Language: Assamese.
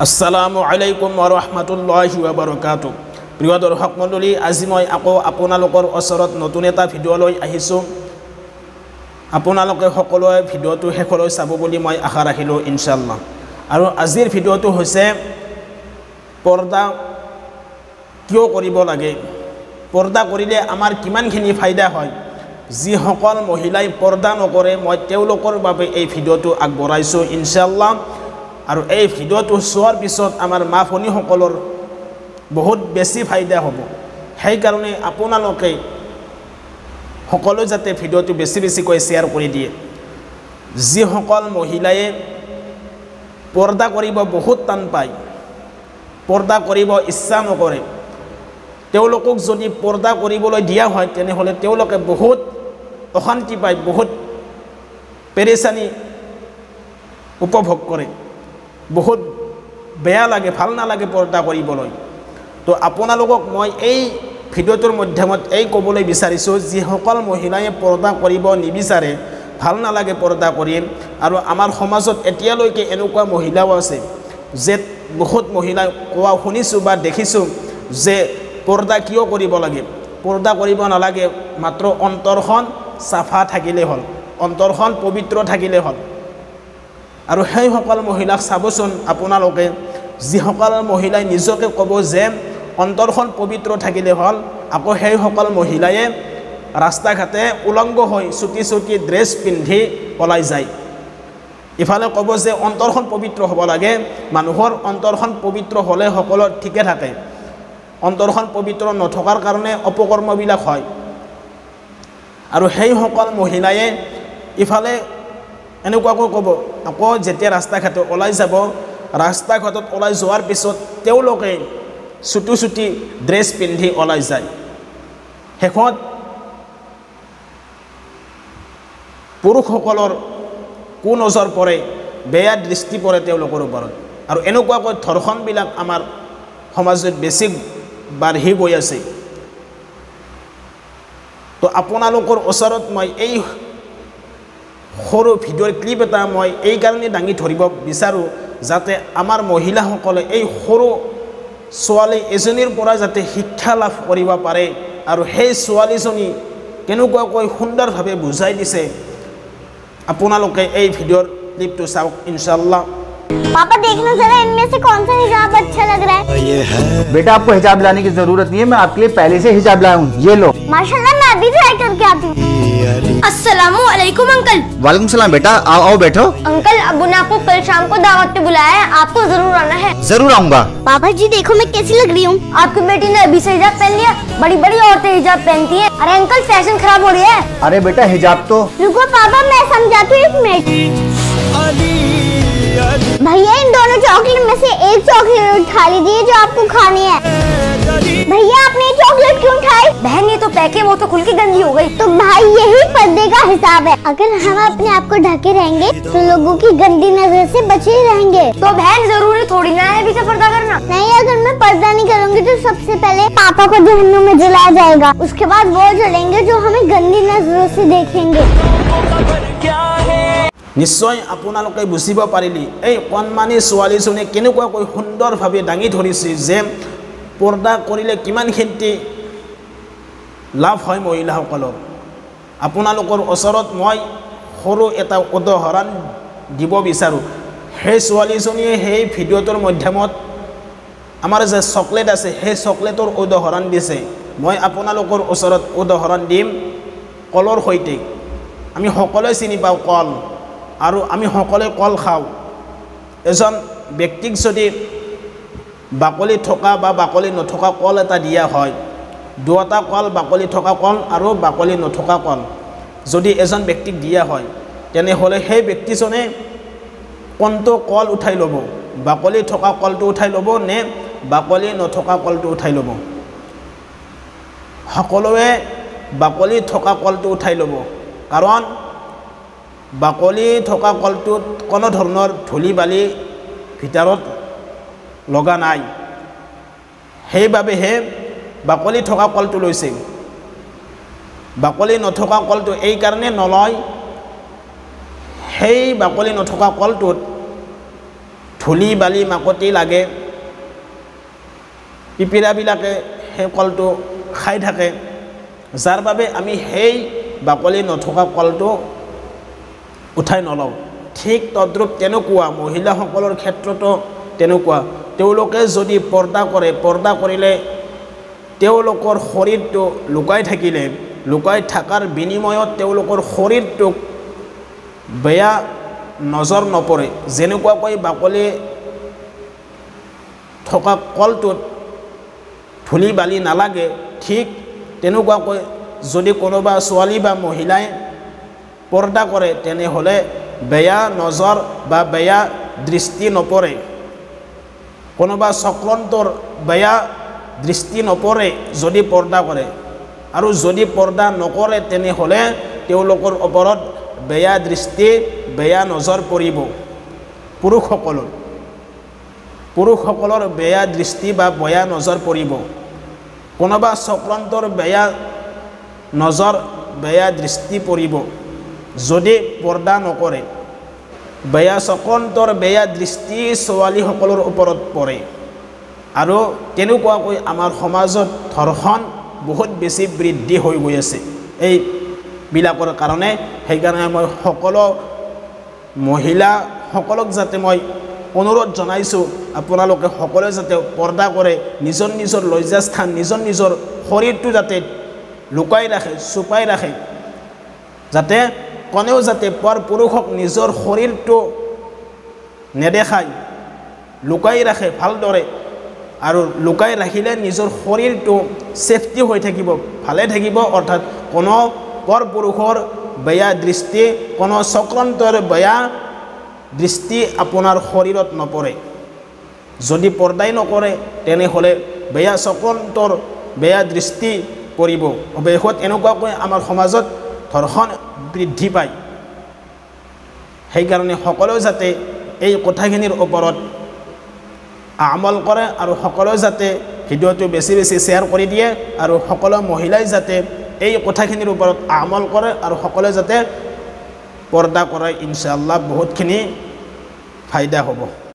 আসসালামু আলাইকুম ওয়া ৰাহমাতুল্লাহি ওয়া বাৰাকাতুহু। প্ৰিয় দৰ্শক মণ্ডলী, আজি মই আকৌ আপোনালোকৰ ওচৰত নতুন এটা ভিডিঅ' লৈ আহিছোঁ। আপোনালোকে সকলোৱে ভিডিঅ'টো শেষলৈ চাব বুলি মই আশা ৰাখিলোঁ ইনশাআল্লাহ। আৰু আজিৰ ভিডিঅ'টো হৈছে পৰ্দা কিয় কৰিব লাগে, পৰ্দা কৰিলে আমাৰ কিমানখিনি ফায়দা হয়। যিসকল মহিলাই পৰ্দা নকৰে মই তেওঁলোকৰ বাবে এই ভিডিঅ'টো আগবঢ়াইছোঁ ইনশাআল্লাহ। আৰু এই ভিডিঅ'টো চোৱাৰ পিছত আমাৰ মা ভনীসকলৰ বহুত বেছি ফায়দা হ'ব। সেইকাৰণে আপোনালোকে সকলো যাতে ভিডিঅ'টো বেছি বেছিকৈ শ্বেয়াৰ কৰি দিয়ে। যিসকল মহিলাই পৰ্দা কৰিব বহুত টান পায়, পৰ্দা কৰিব ইচ্ছা নকৰে, তেওঁলোকক যদি পৰ্দা কৰিবলৈ দিয়া হয় তেনেহ'লে তেওঁলোকে বহুত অশান্তি পায়, বহুত পেৰেচানি উপভোগ কৰে, বহুত বেয়া লাগে, ভাল নালাগে পৰ্দা কৰিবলৈ। তো আপোনালোকক মই এই ভিডিঅ'টোৰ মাধ্যমত এই ক'বলৈ বিচাৰিছোঁ, যিসকল মহিলাই পৰ্দা কৰিব নিবিচাৰে, ভাল নালাগে পৰ্দা কৰি, আৰু আমাৰ সমাজত এতিয়ালৈকে এনেকুৱা মহিলাও আছে যে বহুত মহিলাই কোৱা শুনিছোঁ বা দেখিছোঁ যে পৰ্দা কিয় কৰিব লাগে, পৰ্দা কৰিব নালাগে, মাত্ৰ অন্তৰখন চাফা থাকিলে হ'ল, অন্তৰখন পবিত্ৰ থাকিলে হ'ল। আৰু সেইসকল মহিলাক চাবচোন আপোনালোকে, যিসকল মহিলাই নিজকে ক'ব যে অন্তৰখন পবিত্ৰ থাকিলে হ'ল, আকৌ সেইসকল মহিলাই ৰাস্তা ঘাটে উলংগ হৈ চুটি চুটি ড্ৰেছ পিন্ধি ওলাই যায়। ইফালে ক'ব যে অন্তৰখন পবিত্ৰ হ'ব লাগে, মানুহৰ অন্তৰখন পবিত্ৰ হ'লে সকলো ঠিকে থাকে, অন্তৰখন পবিত্ৰ নথকাৰ কাৰণে অপকৰ্মবিলাক হয়। আৰু সেইসকল মহিলাই ইফালে এনেকুৱাকৈ ক'ব, আকৌ যেতিয়া ৰাস্তা ঘাটে ওলাই যাব, ৰাস্তা ঘাটত ওলাই যোৱাৰ পিছত তেওঁলোকে চুটি চুটি ড্ৰেছ পিন্ধি ওলাই যায়। শেষত পুৰুষসকলৰ কুনজৰ পৰে, বেয়া দৃষ্টি পৰে তেওঁলোকৰ ওপৰত। আৰু এনেকুৱাকৈ ধৰ্ষণবিলাক আমাৰ সমাজত বেছি বাঢ়ি গৈ আছে। তো আপোনালোকৰ ওচৰত মই এই সৰু ভিডিঅ'ৰ ক্লিপ এটা মই এই কাৰণে দাঙি ধৰিব বিচাৰোঁ, যাতে আমাৰ মহিলাসকলে এই সৰু ছোৱালী এজনীৰ পৰা যাতে শিক্ষা লাভ কৰিব পাৰে, আৰু সেই ছোৱালীজনী কেনেকুৱাকৈ সুন্দৰভাৱে বুজাই দিছে। আপোনালোকে এই ভিডিঅ'ৰ ক্লিপটো চাওক ইনশাআল্লাহ। पापा देखना जरा इनमें से कौन सा हिजाब अच्छा लग रहा है। बेटा आपको हिजाब लाने की जरूरत नहीं है, मैं आपके लिए पहले से हिजाब लाया हूँ, ये लो। माशाल्लाह, मैं अभी ट्राई करके आती हूँ। अस्सलामु अलैकुम अंकल। वालेकुम सलाम बेटा, आओ आओ बैठो। अंकल, अब्बू ने आपको कल शाम को दावत पे बुलाया है, आपको जरूर आना है। जरूर आऊंगा। पापा जी देखो मैं कैसी लग रही हूँ। आपकी बेटी ने अभी से हिजाब पहन लिया, बड़ी बड़ी औरतें हिजाब पहनती है। अरे अंकल, फैशन खराब हो रही है। अरे बेटा हिजाब तो। रुको पापा, मैं समझाती हूँ, एक मिनट। भैया, इन दोनों चॉकलेट में से एक चॉकलेट उठा लीजिए जो आपको खानी है। भैया, आपने ये चॉकलेट क्यों उठाई? बहन, ये तो पैक है, वो तो खुल के गंदी हो गई। तो भाई, यही पर्दे का हिसाब है। अगर हम अपने आप को ढके रहेंगे तो लोगों की गंदी नजर से बचे रहेंगे। तो बहन, जरूरी थोड़ी ना है अभी से पर्दा करना। नहीं, अगर मैं पर्दा नहीं करूँगी तो सबसे पहले पापा को जहन्नुम में जलाया जाएगा, उसके बाद वो जलेंगे जो हमें गंदी नजरों से देखेंगे। নিশ্চয় আপোনালোকে বুজিব পাৰিলে এই কণমানি ছোৱালীজনীয়ে কেনেকুৱাকৈ সুন্দৰভাৱে দাঙি ধৰিছে যে পৰ্দা কৰিলে কিমানখিনি লাভ হয় মহিলাসকলৰ। আপোনালোকৰ ওচৰত মই সৰু এটা উদাহৰণ দিব বিচাৰোঁ। সেই ছোৱালীজনীয়ে সেই ভিডিঅ'টোৰ মাধ্যমত আমাৰ যে চকলেট আছে সেই চকলেটৰ উদাহৰণ দিছে। মই আপোনালোকৰ ওচৰত উদাহৰণ দিম কলৰ সৈতে। আমি সকলোৱে চিনি পাওঁ কল, আৰু আমি সকলোৱে কল খাওঁ। এজন ব্যক্তিক যদি বাকলি থকা বা বাকলি নথকা কল এটা দিয়া হয়, দুটা কল, বাকলি থকা কল আৰু বাকলি নথকা কল যদি এজন ব্যক্তিক দিয়া হয়, তেনেহ'লে সেই ব্যক্তিজনে কোনটো কল উঠাই ল'ব, বাকলি থকা কলটো উঠাই ল'ব নে বাকলি নথকা কলটো উঠাই ল'ব? সকলোৱে বাকলি থকা কলটো উঠাই ল'ব, কাৰণ বাকলি থকা কলটোত কোনো ধৰণৰ ধূলি বালি ভিতৰত লগা নাই, সেইবাবেহে বাকলি থকা কলটো লৈছে। বাকলি নথকা কলটো এই কাৰণে নলয়, সেই বাকলি নথকা কলটোত ধূলি বালি মাকতি লাগে পিপিৰাবিলাকে সেই কলটো খাই থাকে যাৰ বাবে আমি সেই বাকলি নথকা কলটো উঠাই নলওঁ ঠিক তদ্ৰূপ তেনেকুৱা মহিলাসকলৰ ক্ষেত্ৰতো তেনেকুৱা তেওঁলোকে যদি পৰ্দা কৰে পৰ্দা কৰিলে তেওঁলোকৰ শৰীৰটো লুকাই থাকিলে লুকাই থকাৰ বিনিময়ত তেওঁলোকৰ শৰীৰটোক বেয়া নজৰ নপৰে যেনেকুৱাকৈ বাকলি থকা কলটোত ধূলি বালি নালাগে ঠিক তেনেকুৱাকৈ যদি কোনোবা ছোৱালী বা মহিলাই পৰ্দা কৰে তেনেহ'লে বেয়া নজৰ বা বেয়া দৃষ্টি নপৰে কোনোবা চক্ৰান্তৰ বেয়া দৃষ্টি নপৰে যদি পৰ্দা কৰে আৰু যদি পৰ্দা নকৰে তেনেহ'লে তেওঁলোকৰ ওপৰত বেয়া দৃষ্টি বেয়া নজৰ পৰিব পুৰুষসকলৰ বেয়া দৃষ্টি বা বেয়া নজৰ পৰিব কোনোবা চক্ৰান্তৰ বেয়া নজৰ বেয়া দৃষ্টি পৰিব যদি পৰ্দা নকৰে বেয়া চক্ৰান্তৰ বেয়া দৃষ্টি ছোৱালীসকলৰ ওপৰত পৰে আৰু তেনেকুৱাকৈ আমাৰ সমাজত ধৰ্ষণ বহুত বেছি বৃদ্ধি হৈ গৈ আছে এইবিলাকৰ কাৰণে সেইকাৰণে মই সকলো মহিলাসকলক যাতে মই অনুৰোধ জনাইছোঁ আপোনালোকে সকলোৱে যাতে পৰ্দা কৰে নিজৰ নিজৰ লজ্জাস্থান নিজৰ নিজৰ শৰীৰটো যাতে লুকাই ৰাখে চুপাই ৰাখে যাতে কোনেও যাতে পৰ পুৰুষক নিজৰ শৰীৰটো নেদেখায় লুকাই ৰাখে ভালদৰে আৰু লুকাই ৰাখিলে নিজৰ শৰীৰটো সেফটি হৈ থাকিব ভালে থাকিব অৰ্থাৎ কোনো পৰ পুৰুষৰ বেয়া দৃষ্টি কোনো চক্ৰান্তৰ বেয়া দৃষ্টি আপোনাৰ শৰীৰত নপৰে যদি পৰ্দাই নকৰে তেনেহ'লে বেয়া চক্ৰান্তৰ বেয়া দৃষ্টি পৰিব অৱশেষত এনেকুৱাকৈ আমাৰ সমাজত ধৰ্ষণ বৃদ্ধি পায় সেইকাৰণে সকলোৱে যাতে এই কথাখিনিৰ ওপৰত আমল কৰে আৰু সকলোৱে যাতে ভিডিঅ'টো বেছি বেছি শ্বেয়াৰ কৰি দিয়ে আৰু সকলো মহিলাই যাতে এই কথাখিনিৰ ওপৰত আমল কৰে আৰু সকলোৱে যাতে পৰ্দা কৰে ইনশাআল্লাহ বহুতখিনি ফায়দা হ'ব